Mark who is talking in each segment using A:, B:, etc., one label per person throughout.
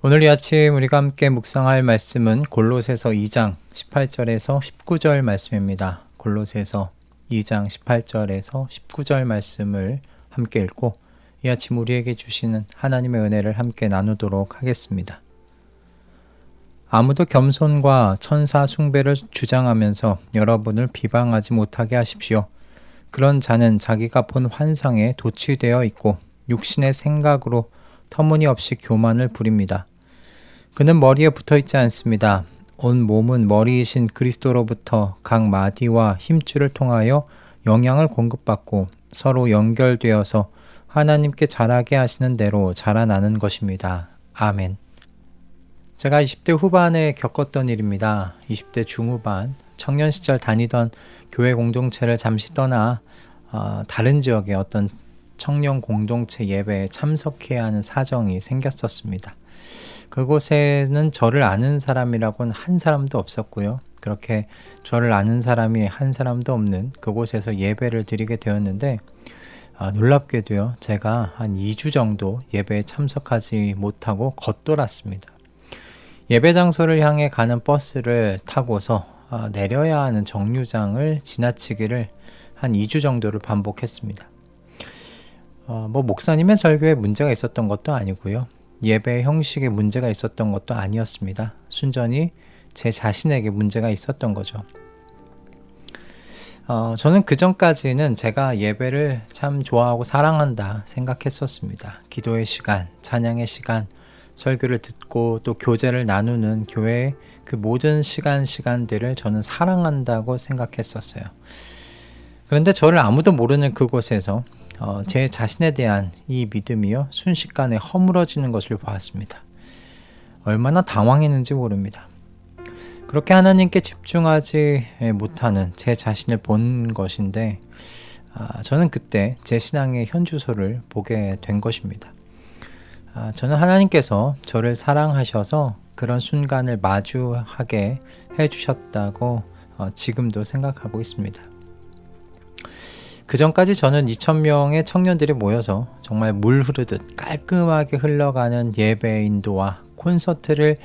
A: 오늘 이 아침 우리가 함께 묵상할 말씀은 골로새서 2장 18절에서 19절 말씀입니다. 골로새서 2장 18절에서 19절 말씀을 함께 읽고 이 아침 우리에게 주시는 하나님의 은혜를 함께 나누도록 하겠습니다. 아무도 겸손과 천사 숭배를 주장하면서 여러분을 비방하지 못하게 하십시오. 그런 자는 자기가 본 환상에 도취되어 있고 육신의 생각으로 터무니없이 교만을 부립니다. 그는 머리에 붙어 있지 않습니다. 온 몸은 머리이신 그리스도로부터 각 마디와 힘줄을 통하여 영향을 공급받고 서로 연결되어서 하나님께 자라게 하시는 대로 자라나는 것입니다. 아멘. 제가 20대 후반에 겪었던 일입니다. 20대 중후반, 청년 시절 다니던 교회 공동체를 잠시 떠나 다른 지역의 어떤 청년 공동체 예배에 참석해야 하는 사정이 생겼었습니다. 그곳에는 저를 아는 사람이라고는 한 사람도 없었고요. 그렇게 저를 아는 사람이 한 사람도 없는 그곳에서 예배를 드리게 되었는데 놀랍게도요. 제가 한 2주 정도 예배에 참석하지 못하고 겉돌았습니다. 예배 장소를 향해 가는 버스를 타고서 내려야 하는 정류장을 지나치기를 한 2주 정도를 반복했습니다. 목사님의 설교에 문제가 있었던 것도 아니고요. 예배 형식에 문제가 있었던 것도 아니었습니다. 순전히 제 자신에게 문제가 있었던 거죠. 저는 그 전까지는 제가 예배를 참 좋아하고 사랑한다 생각했었습니다. 기도의 시간, 찬양의 시간, 설교를 듣고 또 교제를 나누는 교회의 그 모든 시간들을 저는 사랑한다고 생각했었어요. 그런데 저를 아무도 모르는 그곳에서 제 자신에 대한 이 믿음이요 순식간에 허물어지는 것을 보았습니다. 얼마나 당황했는지 모릅니다. 그렇게 하나님께 집중하지 못하는 제 자신을 본 것인데 저는 그때 제 신앙의 현주소를 보게 된 것입니다. 저는 하나님께서 저를 사랑하셔서 그런 순간을 마주하게 해주셨다고 지금도 생각하고 있습니다. 그 전까지 저는 2,000명의 청년들이 모여서 정말 물 흐르듯 깔끔하게 흘러가는 예배 인도와 콘서트를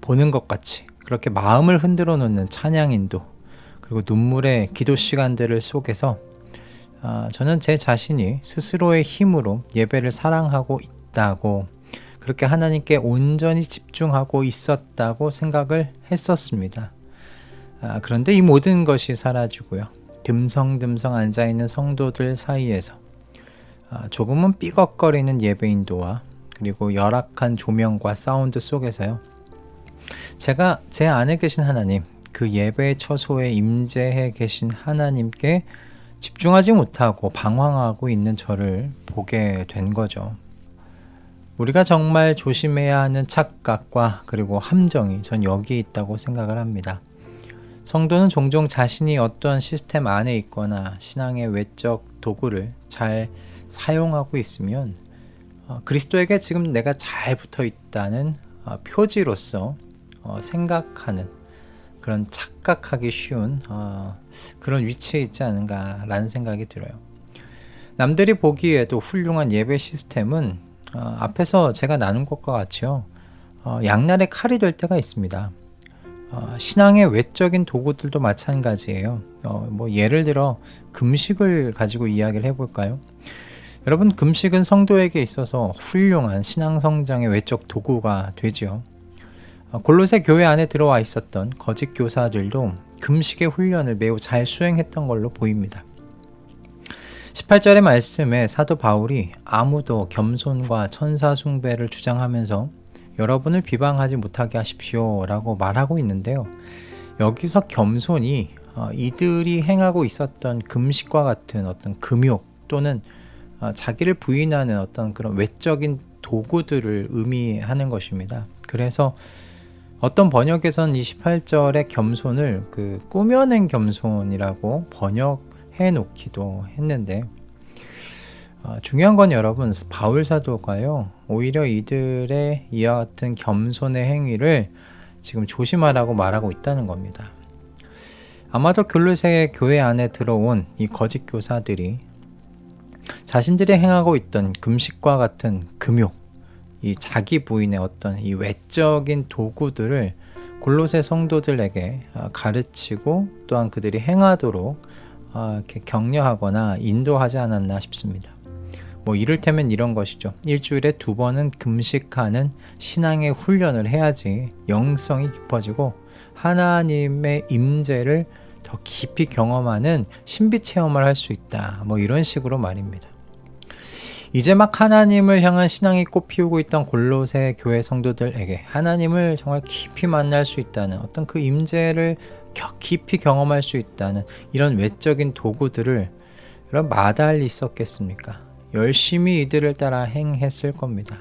A: 보는 것 같이 그렇게 마음을 흔들어 놓는 찬양 인도 그리고 눈물의 기도 시간들을 속에서 저는 제 자신이 스스로의 힘으로 예배를 사랑하고 있다고 그렇게 하나님께 온전히 집중하고 있었다고 생각을 했었습니다. 그런데 이 모든 것이 사라지고요. 듬성듬성 앉아있는 성도들 사이에서 조금은 삐걱거리는 예배 인도와 그리고 열악한 조명과 사운드 속에서요. 제가 제 안에 계신 하나님, 그 예배의 처소에 임재해 계신 하나님께 집중하지 못하고 방황하고 있는 저를 보게 된 거죠. 우리가 정말 조심해야 하는 착각과 그리고 함정이 전 여기 있다고 생각을 합니다. 성도는 종종 자신이 어떠한 시스템 안에 있거나 신앙의 외적 도구를 잘 사용하고 있으면 그리스도에게 지금 내가 잘 붙어 있다는 표지로서 생각하는 그런 착각하기 쉬운 그런 위치에 있지 않은가라는 생각이 들어요. 남들이 보기에도 훌륭한 예배 시스템은 앞에서 제가 나눈 것과 같이요. 양날의 칼이 될 때가 있습니다. 신앙의 외적인 도구들도 마찬가지예요. 예를 들어 금식을 가지고 이야기를 해볼까요? 여러분, 금식은 성도에게 있어서 훌륭한 신앙 성장의 외적 도구가 되죠. 골로새 교회 안에 들어와 있었던 거짓 교사들도 금식의 훈련을 매우 잘 수행했던 걸로 보입니다. 18절의 말씀에 사도 바울이 아무도 겸손과 천사 숭배를 주장하면서 여러분을 비방하지 못하게 하십시오 라고 말하고 있는데요. 여기서 겸손이 이들이 행하고 있었던 금식과 같은 어떤 금욕 또는 자기를 부인하는 어떤 그런 외적인 도구들을 의미하는 것입니다. 그래서 어떤 번역에서는 이 18절의 겸손을 꾸며낸 겸손이라고 번역해 놓기도 했는데 중요한 건 여러분, 바울 사도가요 오히려 이들의 이와 같은 겸손의 행위를 지금 조심하라고 말하고 있다는 겁니다. 아마도 골로새 교회 안에 들어온 이 거짓 교사들이 자신들이 행하고 있던 금식과 같은 금욕, 이 자기 부인의 어떤 이 외적인 도구들을 골로새 성도들에게 가르치고 또한 그들이 행하도록 이렇게 격려하거나 인도하지 않았나 싶습니다. 뭐 이를테면 이런 것이죠. 일주일에 2번은 금식하는 신앙의 훈련을 해야지 영성이 깊어지고 하나님의 임재를 더 깊이 경험하는 신비 체험을 할 수 있다. 뭐 이런 식으로 말입니다. 이제 막 하나님을 향한 신앙이 꽃피우고 있던 골로새 교회 성도들에게 하나님을 정말 깊이 만날 수 있다는 어떤 그 임재를 깊이 경험할 수 있다는 이런 외적인 도구들을 여러분 마다할리 있었겠습니까? 열심히 이들을 따라 행했을 겁니다.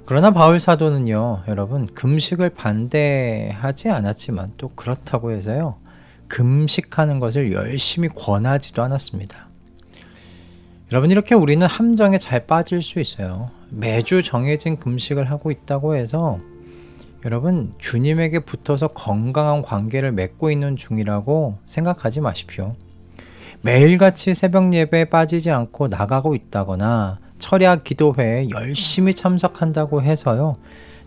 A: 그러나 바울 사도는요, 여러분 금식을 반대하지 않았지만 또 그렇다고 해서요, 금식하는 것을 열심히 권하지도 않았습니다. 여러분 이렇게 우리는 함정에 잘 빠질 수 있어요. 매주 정해진 금식을 하고 있다고 해서 여러분 주님에게 붙어서 건강한 관계를 맺고 있는 중이라고 생각하지 마십시오. 매일같이 새벽 예배에 빠지지 않고 나가고 있다거나 철야 기도회에 열심히 참석한다고 해서요,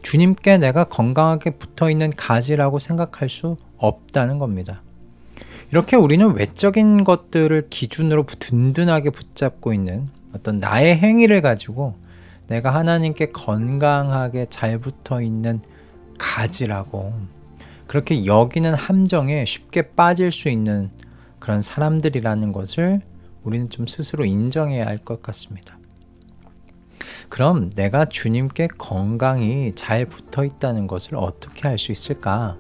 A: 주님께 내가 건강하게 붙어있는 가지라고 생각할 수 없다는 겁니다. 이렇게 우리는 외적인 것들을 기준으로 든든하게 붙잡고 있는 어떤 나의 행위를 가지고 내가 하나님께 건강하게 잘 붙어있는 가지라고 그렇게 여기는 함정에 쉽게 빠질 수 있는 그런 사람들이라는 것을 우리는 좀 스스로 인정해야 할 것 같습니다. 그럼 내가 주님께 건강히 잘 붙어 있다는 것을 어떻게 알 수 있을까?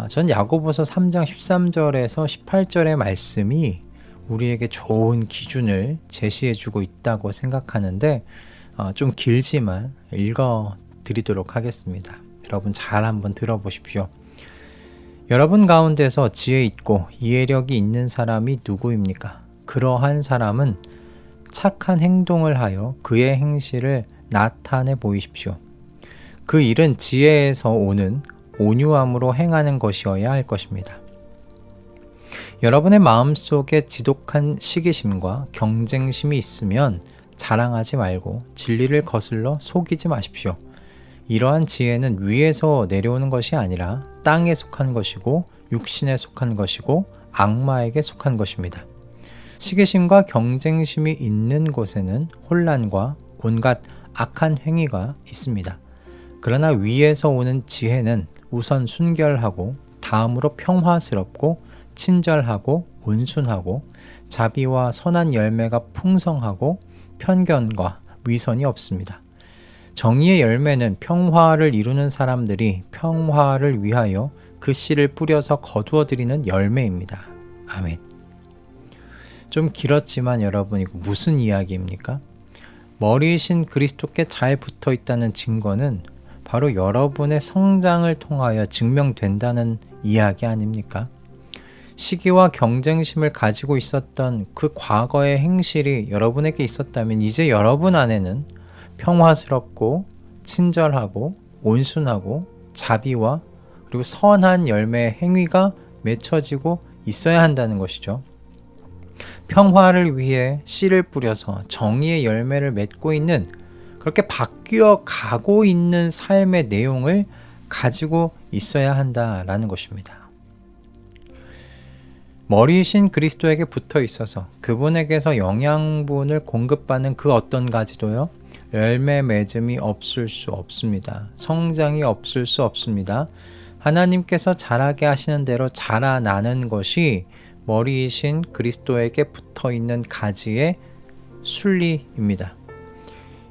A: 전 야고보서 3장 13절에서 18절의 말씀이 우리에게 좋은 기준을 제시해주고 있다고 생각하는데 좀 길지만 읽어드리도록 하겠습니다. 여러분 잘 한번 들어보십시오. 여러분 가운데서 지혜 있고 이해력이 있는 사람이 누구입니까? 그러한 사람은 착한 행동을 하여 그의 행실을 나타내 보이십시오. 그 일은 지혜에서 오는 온유함으로 행하는 것이어야 할 것입니다. 여러분의 마음속에 지독한 시기심과 경쟁심이 있으면 자랑하지 말고 진리를 거슬러 속이지 마십시오. 이러한 지혜는 위에서 내려오는 것이 아니라 땅에 속한 것이고 육신에 속한 것이고 악마에게 속한 것입니다. 시기심과 경쟁심이 있는 곳에는 혼란과 온갖 악한 행위가 있습니다. 그러나 위에서 오는 지혜는 우선 순결하고 다음으로 평화스럽고 친절하고 온순하고 자비와 선한 열매가 풍성하고 편견과 위선이 없습니다. 정의의 열매는 평화를 이루는 사람들이 평화를 위하여 그 씨를 뿌려서 거두어들이는 열매입니다. 아멘. 좀 길었지만 여러분 이거 무슨 이야기입니까? 머리이신 그리스도께 잘 붙어 있다는 증거는 바로 여러분의 성장을 통하여 증명된다는 이야기 아닙니까? 시기와 경쟁심을 가지고 있었던 그 과거의 행실이 여러분에게 있었다면 이제 여러분 안에는 평화스럽고 친절하고 온순하고 자비와 그리고 선한 열매의 행위가 맺혀지고 있어야 한다는 것이죠. 평화를 위해 씨를 뿌려서 정의의 열매를 맺고 있는 그렇게 바뀌어 가고 있는 삶의 내용을 가지고 있어야 한다라는 것입니다. 머리이신 그리스도에게 붙어 있어서 그분에게서 영양분을 공급받는 그 어떤 가지도요, 열매 맺음이 없을 수 없습니다. 성장이 없을 수 없습니다. 하나님께서 자라게 하시는 대로 자라나는 것이 머리이신 그리스도에게 붙어 있는 가지의 순리입니다.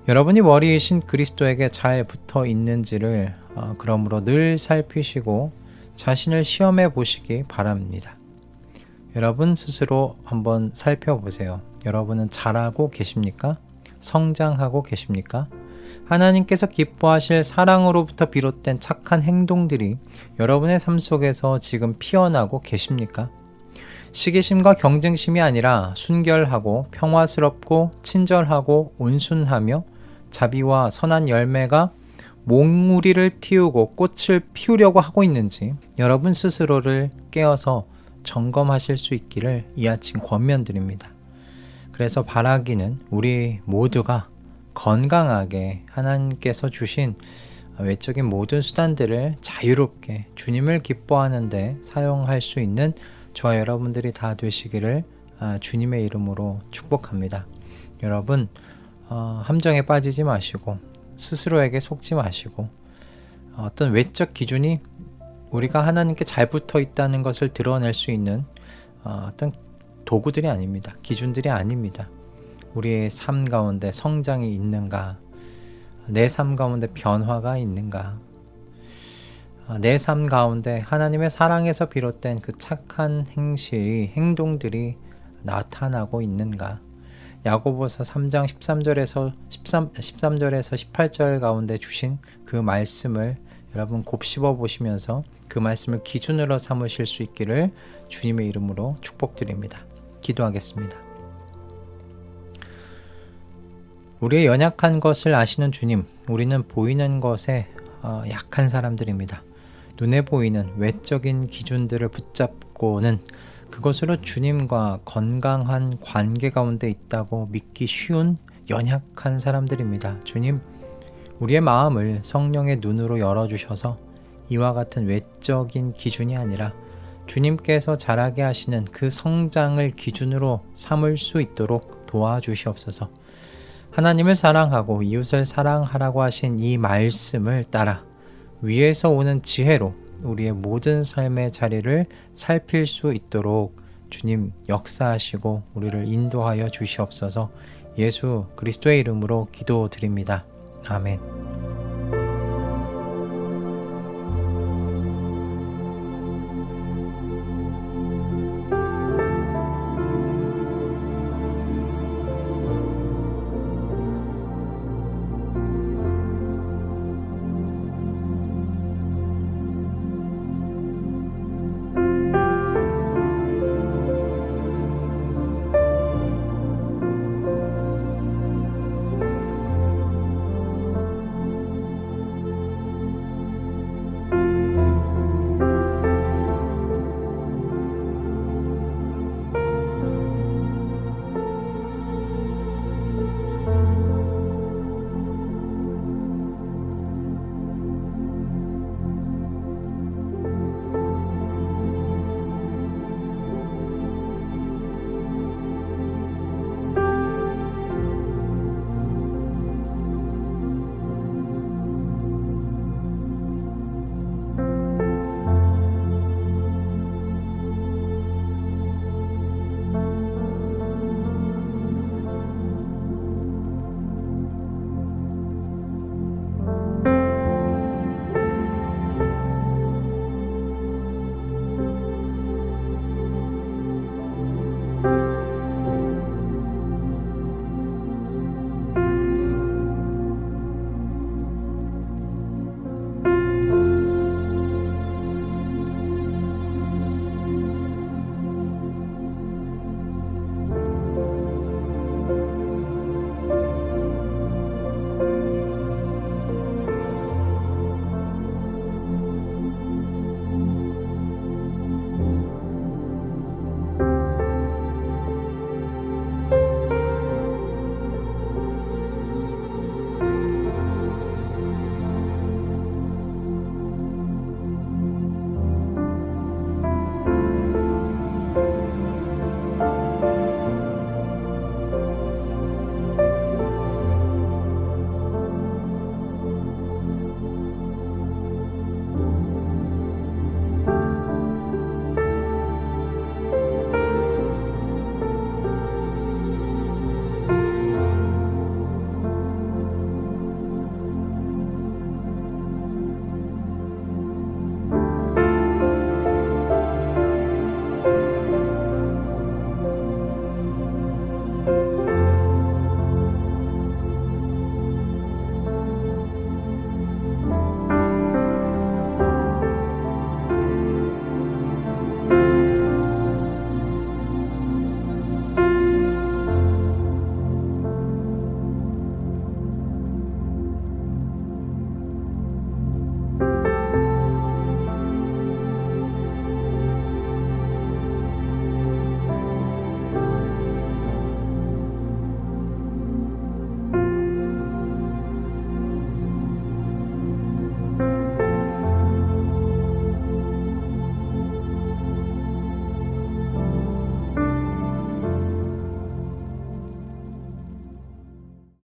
A: 여러분이 머리이신 그리스도에게 잘 붙어 있는지를 그러므로 늘 살피시고 자신을 시험해 보시기 바랍니다. 여러분 스스로 한번 살펴보세요. 여러분은 잘하고 계십니까? 성장하고 계십니까? 하나님께서 기뻐하실 사랑으로부터 비롯된 착한 행동들이 여러분의 삶 속에서 지금 피어나고 계십니까? 시기심과 경쟁심이 아니라 순결하고 평화스럽고 친절하고 온순하며 자비와 선한 열매가 몽우리를 틔우고 꽃을 피우려고 하고 있는지 여러분 스스로를 깨어서 점검하실 수 있기를 이 아침 권면드립니다. 그래서 바라기는 우리 모두가 건강하게 하나님께서 주신 외적인 모든 수단들을 자유롭게 주님을 기뻐하는 데 사용할 수 있는 저와 여러분들이 다 되시기를 주님의 이름으로 축복합니다. 여러분, 함정에 빠지지 마시고 스스로에게 속지 마시고 어떤 외적 기준이 우리가 하나님께 잘 붙어 있다는 것을 드러낼 수 있는 어떤 도구들이 아닙니다. 기준들이 아닙니다. 우리의 삶 가운데 성장이 있는가? 내 삶 가운데 변화가 있는가? 내 삶 가운데 하나님의 사랑에서 비롯된 그 착한 행동들이 나타나고 있는가? 야고보서 3장 13절에서 18절 가운데 주신 그 말씀을 여러분 곱씹어 보시면서 그 말씀을 기준으로 삼으실 수 있기를 주님의 이름으로 축복드립니다. 기도하겠습니다. 우리의 연약한 것을 아시는 주님, 우리는 보이는 것에 약한 사람들입니다. 눈에 보이는 외적인 기준들을 붙잡고는 그것으로 주님과 건강한 관계 가운데 있다고 믿기 쉬운 연약한 사람들입니다. 주님, 우리의 마음을 성령의 눈으로 열어주셔서 이와 같은 외적인 기준이 아니라 주님께서 자라게 하시는 그 성장을 기준으로 삼을 수 있도록 도와주시옵소서. 하나님을 사랑하고 이웃을 사랑하라고 하신 이 말씀을 따라 위에서 오는 지혜로 우리의 모든 삶의 자리를 살필 수 있도록 주님 역사하시고 우리를 인도하여 주시옵소서. 예수 그리스도의 이름으로 기도드립니다. 아멘.